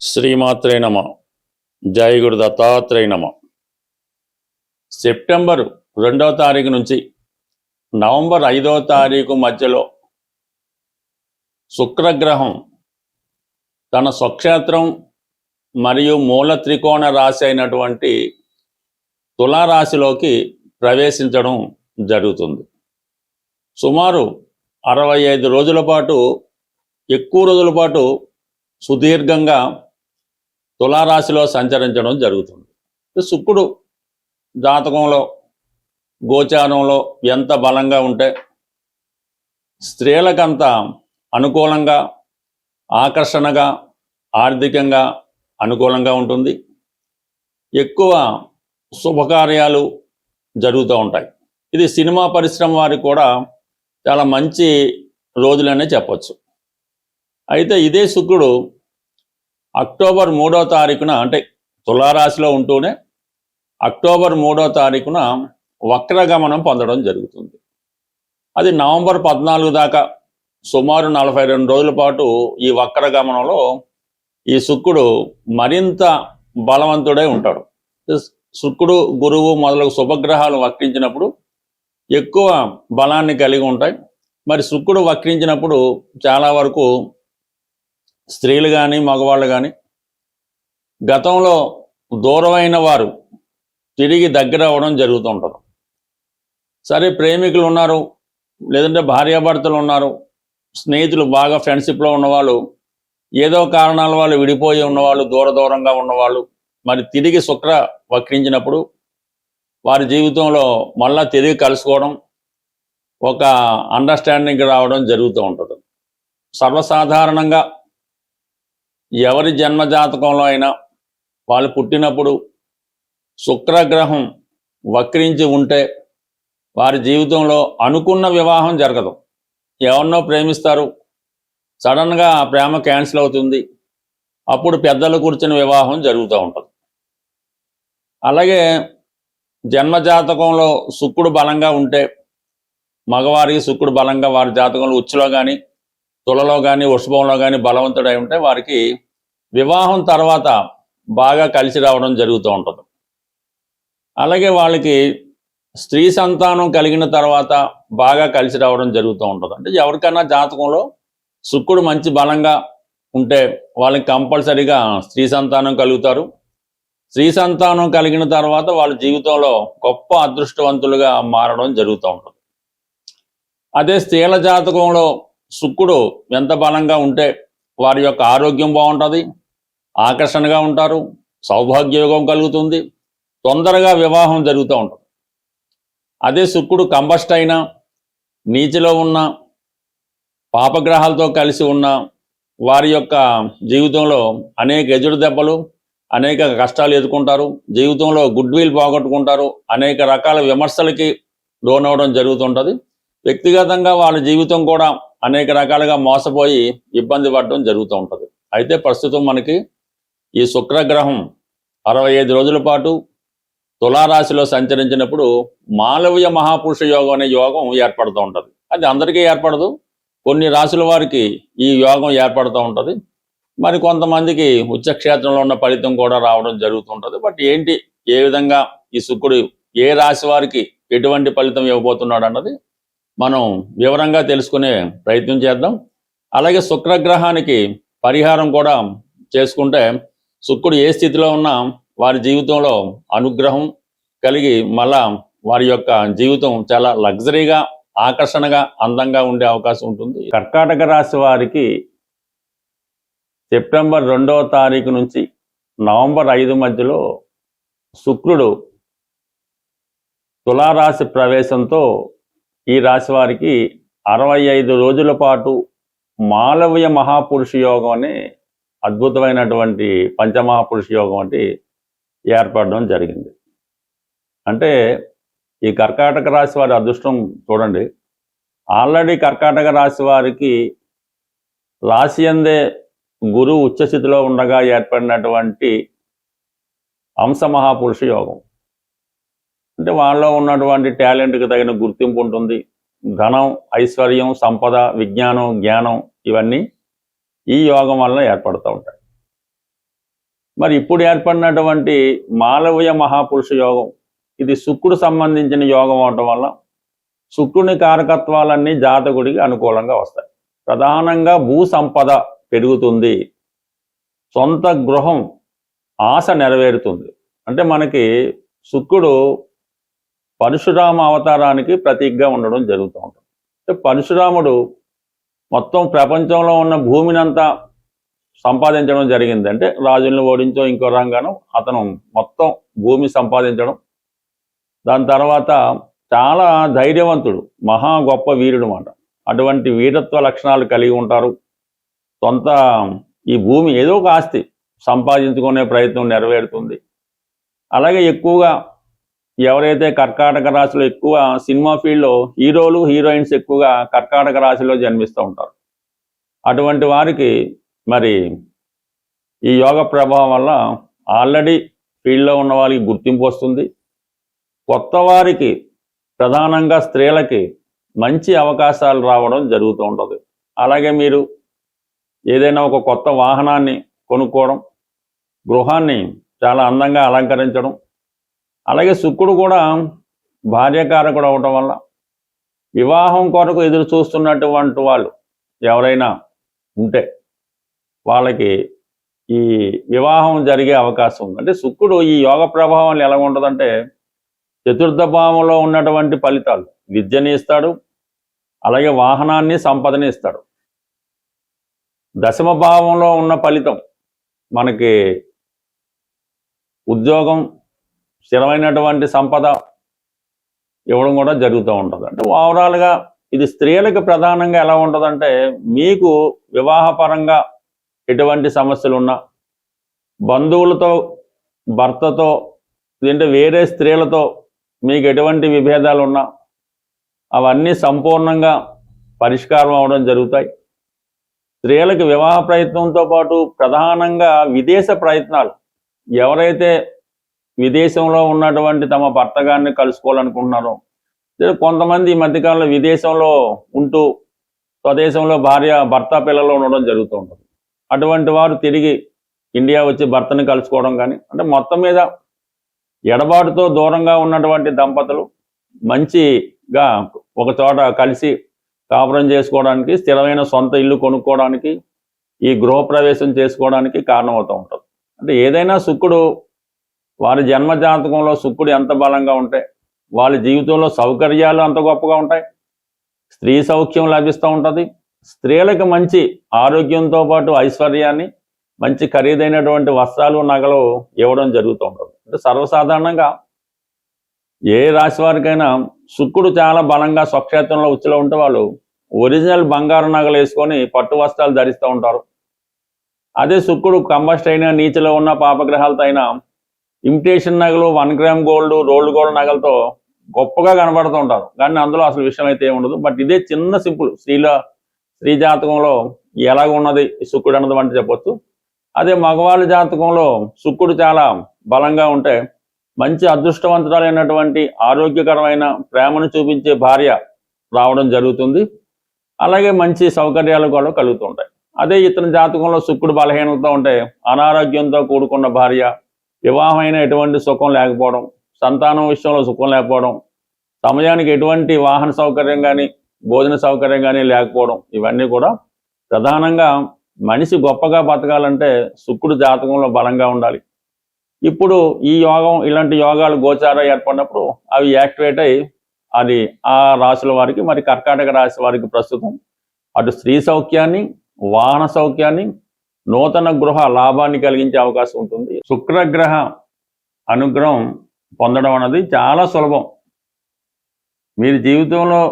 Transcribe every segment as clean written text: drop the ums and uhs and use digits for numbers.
శ్రీమాత్రే నమ. జై గురు దత్తాత్రేయ నమ. సెప్టెంబర్ 2వ తారీఖు నుంచి నవంబర్ 5వ తారీఖు మధ్యలో శుక్రగ్రహం తన స్వక్షేత్రం మరియు మూల త్రికోణ రాశి అయినటువంటి తులారాశిలోకి ప్రవేశించడం జరుగుతుంది. సుమారు 65 రోజుల పాటు, ఎక్కువ రోజుల పాటు సుదీర్ఘంగా తులారాశిలో సంచరించడం జరుగుతుంది. శుక్రుడు జాతకంలో గోచారంలో ఎంత బలంగా ఉంటే స్త్రీలకంత అనుకూలంగా, ఆకర్షణగా, ఆర్థికంగా అనుకూలంగా ఉంటుంది. ఎక్కువ శుభకార్యాలు జరుగుతూ ఉంటాయి. ఇది సినిమా పరిశ్రమ వారికి కూడా చాలా మంచి రోజులనే చెప్పచ్చు. అయితే ఇదే శుక్రుడు అక్టోబర్ 3వ తారీఖున, అంటే తులారాశిలో ఉంటూనే అక్టోబర్ 3వ తారీఖున వక్రగమనం పొందడం జరుగుతుంది. అది నవంబర్ 14 దాకా సుమారు 42 రోజుల పాటు ఈ వక్రగమనంలో ఈ శుక్రుడు మరింత బలవంతుడై ఉంటాడు. శుక్రుడు, గురువు మొదలగు శుభగ్రహాలు వక్రించినప్పుడు ఎక్కువ బలాన్ని కలిగి ఉంటాయి. మరి శుక్రుడు వక్రించినప్పుడు చాలా వరకు స్త్రీలు కానీ మగవాళ్ళు కానీ గతంలో దూరమైన వారు తిరిగి దగ్గర అవ్వడం జరుగుతూ ఉంటుంది. సరే, ప్రేమికులు ఉన్నారు, లేదంటే భార్యాభర్తలు ఉన్నారు, స్నేహితులు బాగా ఫ్రెండ్షిప్లో ఉన్నవాళ్ళు, ఏదో కారణాల వాళ్ళు విడిపోయి ఉన్నవాళ్ళు, దూరంగా ఉన్నవాళ్ళు మరి తిరిగి శుక్ర వక్రించినప్పుడు వారి జీవితంలో మళ్ళా తిరిగి కలుసుకోవడం, ఒక అండర్స్టాండింగ్ రావడం జరుగుతూ ఉంటుంది. సర్వసాధారణంగా ఎవరి జన్మజాతకంలో అయినా వాళ్ళు పుట్టినప్పుడు శుక్రగ్రహం వక్రించి ఉంటే వారి జీవితంలో అనుకున్న వివాహం జరగదు. ఎవరినో ప్రేమిస్తారు, సడన్గా ఆ ప్రేమ క్యాన్సిల్ అవుతుంది, అప్పుడు పెద్దలు కూర్చుని వివాహం జరుగుతూ ఉంటుంది. అలాగే జన్మజాతకంలో శుక్రుడు బలంగా ఉంటే, మగవారికి శుక్రుడు బలంగా వారి జాతకంలో ఉచ్చులో కానీ, తులలో కానీ, వృషభంలో కానీ బలవంతుడై ఉంటే వారికి వివాహం తర్వాత బాగా కలిసి రావడం జరుగుతూ ఉంటుంది. అలాగే వాళ్ళకి స్త్రీ సంతానం కలిగిన తర్వాత బాగా కలిసి రావడం జరుగుతూ ఉంటుంది. అంటే ఎవరికైనా జాతకంలో శుక్రుడు మంచి బలంగా ఉంటే వాళ్ళకి కంపల్సరీగా స్త్రీ సంతానం కలుగుతారు. స్త్రీ సంతానం కలిగిన తర్వాత వాళ్ళ జీవితంలో గొప్ప అదృష్టవంతులుగా మారడం జరుగుతూ ఉంటుంది. అదే స్త్రీల జాతకంలో శుక్రుడు ఎంత బలంగా ఉంటే వారి యొక్క ఆరోగ్యం బాగుంటుంది, ఆకర్షణగా ఉంటారు, సౌభాగ్యయోగం కలుగుతుంది, తొందరగా వివాహం జరుగుతూ ఉంటుంది. అదే శుక్రుడు కంబస్ట్ అయినా, నీచలో ఉన్న, పాపగ్రహాలతో కలిసి ఉన్న వారి యొక్క జీవితంలో అనేక ఎదురు దెబ్బలు, అనేక కష్టాలు ఎదుర్కొంటారు, జీవితంలో గుడ్ విల్ పోగొట్టుకుంటారు, అనేక రకాల విమర్శలకి లోనవడం జరుగుతుంటుంది. వ్యక్తిగతంగా వాళ్ళ జీవితం కూడా అనేక రకాలుగా మోసపోయి ఇబ్బంది పడడం జరుగుతూ ఉంటుంది. అయితే ప్రస్తుతం మనకి ఈ శుక్రగ్రహం 65 రోజుల పాటు తులారాశిలో సంచరించినప్పుడు మాలవ్య మహాపురుష యోగం అనే యోగం ఏర్పడుతూ ఉంటుంది. అది అందరికీ ఏర్పడదు, కొన్ని రాశుల వారికి ఈ యోగం ఏర్పడుతూ ఉంటుంది. మరి కొంతమందికి ఉచ్చక్షేత్రంలో ఉన్న ఫలితం కూడా రావడం జరుగుతుంటుంది. బట్ ఏంటి, ఏ విధంగా ఈ శుక్రుడు ఏ రాశి వారికి ఎటువంటి ఫలితం ఇవ్వబోతున్నాడు అన్నది మనం వివరంగా తెలుసుకునే ప్రయత్నం చేద్దాం. అలాగే శుక్రగ్రహానికి పరిహారం కూడా చేసుకుంటే శుక్రుడు ఏ స్థితిలో ఉన్నా వారి జీవితంలో అనుగ్రహం కలిగి మళ్ళా వారి యొక్క జీవితం చాలా లగ్జరీగా, ఆకర్షణగా, అందంగా ఉండే అవకాశం ఉంటుంది. కర్కాటక రాశి వారికి సెప్టెంబర్ 2వ తారీఖు నుంచి నవంబర్ 5 మధ్యలో శుక్రుడు తులారాశి ప్రవేశంతో ఈ రాశి వారికి 65 రోజుల పాటు మాలవ్య మహాపురుష యోగం అనే అద్భుతమైనటువంటి పంచమహాపురుష యోగం అంటే ఏర్పడడం జరిగింది. అంటే ఈ కర్కాటక రాశి వారి అదృష్టం చూడండి. ఆల్రెడీ కర్కాటక రాశి వారికి రాశి అందే గురువు ఉచ్చస్థితిలో ఉండగా ఏర్పడినటువంటి అంశ మహాపురుష యోగం. అంటే వాళ్ళలో ఉన్నటువంటి టాలెంట్కి తగిన గుర్తింపు ఉంటుంది, ధనం, ఐశ్వర్యం, సంపద, విజ్ఞానం, జ్ఞానం ఇవన్నీ ఈ యోగం వలన ఏర్పడుతూ ఉంటాయి. మరి ఇప్పుడు ఏర్పడినటువంటి మాలవ్య మహాపురుష యోగం, ఇది శుక్రుడు సంబంధించిన యోగం అవటం వల్ల శుక్రుని కారకత్వాలన్నీ జాతకుడికి అనుకూలంగా వస్తాయి. ప్రధానంగా భూ సంపద పెరుగుతుంది, సొంత గృహం ఆశ నెరవేరుతుంది. అంటే మనకి శుక్రుడు పరశురామ అవతారానికి ప్రతీకగా ఉండడం జరుగుతూ ఉంటుంది. అంటే పరశురాముడు మొత్తం ప్రపంచంలో ఉన్న భూమినంతా సంపాదించడం జరిగింది. అంటే రాజులను ఓడించో ఇంకో రంగాను అతను మొత్తం భూమి సంపాదించడం. దాని తర్వాత చాలా ధైర్యవంతుడు, మహా గొప్ప వీరుడు మాట. అటువంటి వీరత్వ లక్షణాలు కలిగి ఉంటారు. సొంత ఈ భూమి ఏదో ఒక ఆస్తి సంపాదించుకునే ప్రయత్నం నెరవేరుతుంది. అలాగే ఎక్కువగా ఎవరైతే కర్కాటక రాశిలో ఎక్కువ సినిమా ఫీల్డ్లో హీరోలు హీరోయిన్స్ ఎక్కువగా కర్కాటక రాశిలో జన్మిస్తూ ఉంటారు. అటువంటి వారికి మరి ఈ యోగ ప్రభావం వల్ల ఆల్రెడీ ఫీల్డ్లో ఉన్న వాళ్ళకి గుర్తింపు వస్తుంది. కొత్త వారికి, ప్రధానంగా స్త్రీలకి మంచి అవకాశాలు రావడం జరుగుతూ ఉంటుంది. అలాగే మీరు ఏదైనా ఒక కొత్త వాహనాన్ని కొనుక్కోవడం, గృహాన్ని చాలా అందంగా అలంకరించడం, అలాగే శుక్రుడు కూడా భార్యకారకుడు అవటం వల్ల వివాహం కొరకు ఎదురు చూస్తున్నటువంటి వాళ్ళు ఎవరైనా ఉంటే వాళ్ళకి ఈ వివాహం జరిగే అవకాశం ఉంది. అంటే శుక్రుడు ఈ యోగ ప్రభావం ఎలా ఉంటుందంటే చతుర్థ భావంలో ఉన్నటువంటి ఫలితాలు, విద్యని ఇస్తాడు, అలాగే వాహనాన్ని, సంపదని ఇస్తాడు. దశమ భావంలో ఉన్న ఫలితం మనకి ఉద్యోగం, స్థిరమైనటువంటి సంపద ఇవ్వడం కూడా జరుగుతూ ఉంటుంది. అంటే ఓవరాల్గా ఇది స్త్రీలకు ప్రధానంగా ఎలా ఉంటుందంటే మీకు వివాహపరంగా ఎటువంటి సమస్యలు ఉన్నా, బంధువులతో, భర్తతో, లేదంటే వేరే స్త్రీలతో మీకు ఎటువంటి విభేదాలు ఉన్నా అవన్నీ సంపూర్ణంగా పరిష్కారం అవడం జరుగుతాయి. స్త్రీలకు వివాహ ప్రయత్నంతో పాటు ప్రధానంగా విదేశ ప్రయత్నాలు, ఎవరైతే విదేశంలో ఉన్నటువంటి తమ భర్త గారిని కలుసుకోవాలనుకుంటున్నారో, కొంతమంది ఈ మధ్యకాలంలో విదేశంలో ఉంటూ స్వదేశంలో భర్త పిల్లలు ఉండడం జరుగుతూ ఉంటుంది. అటువంటి వారు తిరిగి ఇండియా వచ్చి భర్తని కలుసుకోవడం కానీ, అంటే మొత్తం మీద ఎడబాటుతో దూరంగా ఉన్నటువంటి దంపతులు మంచిగా ఒక చోట కలిసి కాపురం చేసుకోవడానికి, స్థిరమైన సొంత ఇల్లు కొనుక్కోవడానికి, ఈ గృహప్రవేశం చేసుకోవడానికి కారణమవుతూ ఉంటుంది. అంటే ఏదైనా శుక్రుడు వారి జన్మ జాతకంలో శుక్రుడు ఎంత బలంగా ఉంటే వాళ్ళ జీవితంలో సౌకర్యాలు అంత గొప్పగా ఉంటాయి, స్త్రీ సౌఖ్యం లభిస్తూ ఉంటుంది. స్త్రీలకు మంచి ఆరోగ్యంతో పాటు ఐశ్వర్యాన్ని, మంచి ఖరీదైనటువంటి వస్త్రాలు, నగలు ఇవ్వడం జరుగుతూ ఉంటుంది. అంటే సర్వసాధారణంగా ఏ రాశి వారికైనా శుక్రుడు చాలా బలంగా స్వక్షేత్రంలో ఉచ్చులో ఉంటే వాళ్ళు ఒరిజినల్ బంగారు నగలు వేసుకొని పట్టు వస్త్రాలు ధరిస్తూ ఉంటారు. అదే శుక్రుడు కంబస్ట్ అయినా, నీచలో ఉన్న పాపగ్రహాలతో అయినా ఇమిటేషన్ నగలు, 1 గ్రామ్ గోల్డ్, రోల్డ్ గోల్డ్ నగలతో గొప్పగా కనబడుతూ ఉంటారు. కానీ అందులో అసలు విషయం అయితే ఏముండదు. బట్ ఇదే చిన్న సింపుల్ స్త్రీ జాతకంలో ఎలాగ ఉన్నది శుక్రుడు అన్నది అంటే చెప్పొచ్చు. అదే మగవాళ్ళ జాతకంలో శుక్రుడు చాలా బలంగా ఉంటే మంచి అదృష్టవంతురాలైనటువంటి ఆరోగ్యకరమైన ప్రేమను చూపించే భార్య రావడం జరుగుతుంది. అలాగే మంచి సౌకర్యాలు కూడా కలుగుతూ ఉంటాయి. అదే ఇతని జాతకంలో శుక్రుడు బలహీనతతో ఉంటే అనారోగ్యంతో కూడుకున్న భార్య, వివాహమైన ఎటువంటి సుఖం లేకపోవడం, సంతానం విషయంలో సుఖం లేకపోవడం, సమయానికి ఎటువంటి వాహన సౌకర్యం కానీ, భోజన సౌకర్యం కానీ లేకపోవడం, ఇవన్నీ కూడా ప్రధానంగా మనిషి గొప్పగా బతకాలంటే శుక్రుడు జాతకంలో బలంగా ఉండాలి. ఇప్పుడు ఈ యోగం, ఇలాంటి యోగాలు గోచార ఏర్పడినప్పుడు అవి యాక్టివేట్ అయ్యి అది ఆ రాశుల వారికి, మరి కర్కాటక రాశి వారికి ప్రస్తుతం అటు స్త్రీ సౌఖ్యాన్ని, వాహన సౌఖ్యాన్ని, నూతన గృహ లాభాన్ని కలిగించే అవకాశం ఉంటుంది. శుక్రగ్రహ అనుగ్రహం పొందడం అనేది చాలా సులభం. మీరు జీవితంలో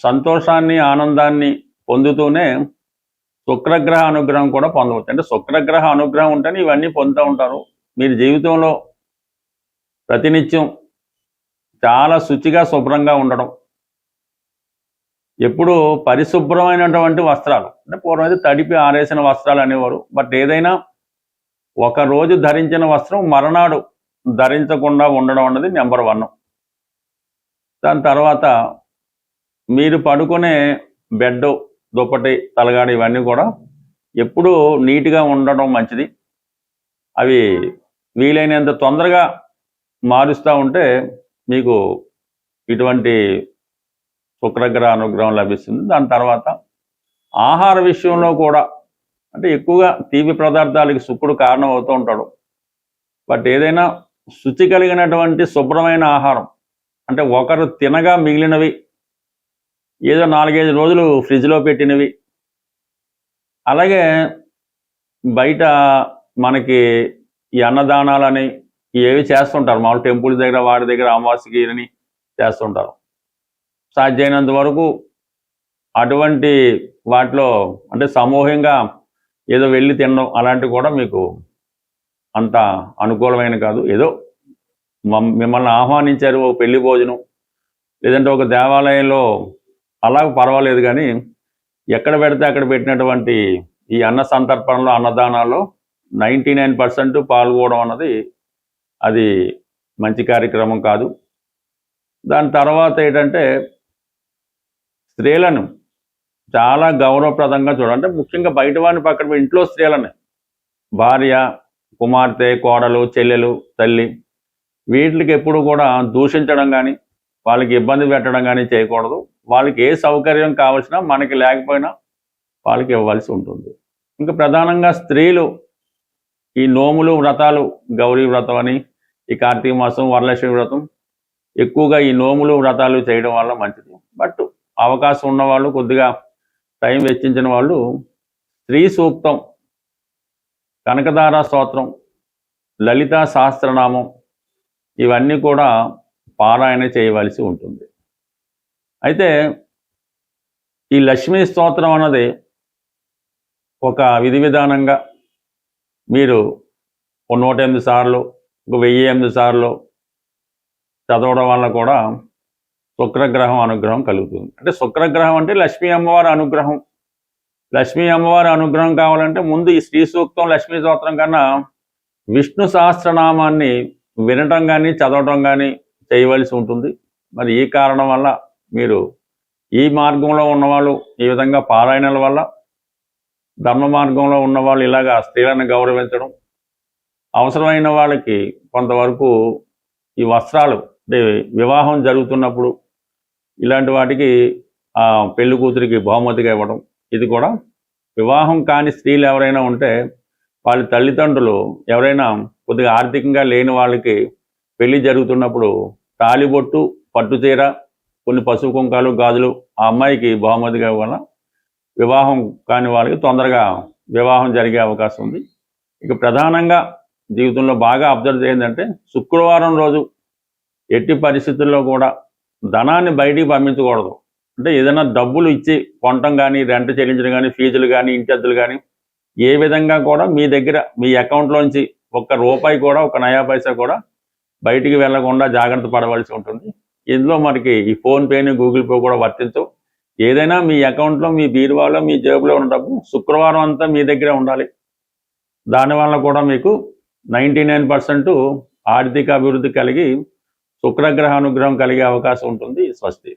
సంతోషాన్ని, ఆనందాన్ని పొందుతూనే శుక్రగ్రహ అనుగ్రహం కూడా పొందవచ్చు. అంటే శుక్రగ్రహ అనుగ్రహం ఉంటేనే ఇవన్నీ పొందుతూ ఉంటారు. మీరు జీవితంలో ప్రతినిత్యం చాలా శుచిగా, శుభ్రంగా ఉండడం, ఎప్పుడు పరిశుభ్రమైనటువంటి వస్త్రాలు, అంటే పూర్వం అయితే తడిపి ఆరేసిన వస్త్రాలు అనేవారు. బట్ ఏదైనా ఒక రోజు ధరించిన వస్త్రం మరునాడు ధరించకుండా ఉండడం అన్నది నెంబర్ 1. దాని తర్వాత మీరు పడుకునే బెడ్, దుప్పటి, తలగాడు ఇవన్నీ కూడా ఎప్పుడూ నీట్గా ఉండడం మంచిది. అవి వీలైనంత తొందరగా మారుస్తూ ఉంటే మీకు ఇటువంటి శుక్రగ్రహ అనుగ్రహం లభిస్తుంది. దాని తర్వాత ఆహార విషయంలో కూడా అంటే ఎక్కువగా తీపి పదార్థాలకి శుక్రుడు కారణం అవుతూ ఉంటాడు. బట్ ఏదైనా శుచి కలిగినటువంటి శుభ్రమైన ఆహారం అంటే ఒకరు తినగా మిగిలినవి, ఏదో 4-5 రోజులు ఫ్రిడ్జ్లో పెట్టినవి, అలాగే బయట మనకి ఈ అన్నదానాలని ఏవి చేస్తుంటారు మామూలు టెంపుల్స్ దగ్గర వారి దగ్గర అమావాస్యకి అని చేస్తుంటారు. సాధ్యమైనంత వరకు అటువంటి వాటిలో అంటే సమూహంగా ఏదో వెళ్ళి తినడం అలాంటివి కూడా మీకు అంత అనుకూలమైన కాదు. ఏదో మిమ్మల్ని ఆహ్వానించారు ఒక పెళ్లి భోజనం లేదంటే ఒక దేవాలయంలో అలా పర్వాలేదు, కానీ ఎక్కడ పెడితే అక్కడ పెట్టినటువంటి ఈ అన్న సంతర్పణలో అన్నదానాల్లో 99% పాల్గొనడం అన్నది అది మంచి కార్యక్రమం కాదు. దాని తర్వాత ఏంటంటే స్త్రీలను చాలా గౌరవప్రదంగా చూడాలంటే ముఖ్యంగా బయట వాడిని పక్కన ఇంట్లో స్త్రీలని భార్య, కుమార్తె, కోడలు, చెల్లెలు, తల్లి వీటికి ఎప్పుడు కూడా దూషించడం కానీ వాళ్ళకి ఇబ్బంది పెట్టడం కానీ చేయకూడదు. వాళ్ళకి ఏ సౌకర్యం కావాల్సినా మనకి లేకపోయినా వాళ్ళకి ఇవ్వాల్సి ఉంటుంది. ఇంకా ప్రధానంగా స్త్రీలు ఈ నోములు వ్రతాలు, గౌరీ వ్రతం అని, ఈ కార్తీక మాసం, వరలక్ష్మి వ్రతం ఎక్కువగా ఈ నోములు వ్రతాలు చేయడం వల్ల మంచిది. బట్ అవకాశం ఉన్నవాళ్ళు కొద్దిగా టైం వెచ్చించిన వాళ్ళు స్త్రీ సూక్తం, కనకదార స్తోత్రం, లలితా సహస్రనామం ఇవన్నీ కూడా పారాయణ చేయవలసి ఉంటుంది. అయితే ఈ లక్ష్మీ స్తోత్రం అన్నది ఒక విధి విధానంగా మీరు 108 సార్లు, 1008 సార్లు చదవడం వల్ల కూడా శుక్రగ్రహం అనుగ్రహం కలుగుతుంది. అంటే శుక్రగ్రహం అంటే లక్ష్మీ అమ్మవారి అనుగ్రహం. లక్ష్మీ అమ్మవారి అనుగ్రహం కావాలంటే ముందు ఈ శ్రీ సూక్తం, లక్ష్మీ స్తోత్రం కన్నా విష్ణు సహస్రనామాన్ని వినటం కానీ చదవటం కానీ చేయవలసి ఉంటుంది. మరి ఈ కారణం వల్ల మీరు ఈ మార్గంలో ఉన్నవాళ్ళు ఈ విధంగా పారాయణల వల్ల, ధర్మ మార్గంలో ఉన్నవాళ్ళు ఇలాగా స్త్రీలను గౌరవించడం, అవసరమైన వాళ్ళకి కొంతవరకు ఈ వస్త్రాలు అంటే వివాహం జరుగుతున్నప్పుడు ఇలాంటి వాటికి పెళ్లి కూతురికి బహుమతిగా ఇవ్వడం, ఇది కూడా వివాహం కాని స్త్రీలు ఎవరైనా ఉంటే వాళ్ళ తల్లిదండ్రులు ఎవరైనా కొద్దిగా ఆర్థికంగా లేని వాళ్ళకి పెళ్లి జరుగుతున్నప్పుడు తాళిబొట్టు, పట్టుచీర, కొన్ని పసుపు కుంకాలు, గాజులు ఆ అమ్మాయికి బహుమతిగా ఇవ్వడం వివాహం కాని వాళ్ళకి తొందరగా వివాహం జరిగే అవకాశం ఉంది. ఇక ప్రధానంగా జీవితంలో బాగా అబ్జర్వ్ చేయండి, శుక్రవారం రోజు ఎట్టి పరిస్థితుల్లో కూడా ధనాన్ని బయటికి పంపించకూడదు. అంటే ఏదైనా డబ్బులు ఇచ్చి కొనటం కానీ, రెంట్ చెల్లించడం కానీ, ఫీజులు కానీ, ఇంటి అద్దెలు కానీ ఏ విధంగా కూడా మీ దగ్గర మీ అకౌంట్లోంచి ₹1 కూడా, ఒక నయా పైసా కూడా బయటికి వెళ్లకుండా జాగ్రత్త పడవలసి ఉంటుంది. ఇందులో మనకి ఈ ఫోన్పేని, గూగుల్ పే కూడా వర్తించవు. ఏదైనా మీ అకౌంట్లో, మీ బీరువాలో, మీ జేబులో ఉన్న డబ్బు శుక్రవారం అంతా మీ దగ్గరే ఉండాలి. దానివల్ల కూడా మీకు 99% ఆర్థిక అభివృద్ధి కలిగి శుక్రగ్రహ అనుగ్రహం కలిగే అవకాశం ఉంటుంది. స్వస్తి.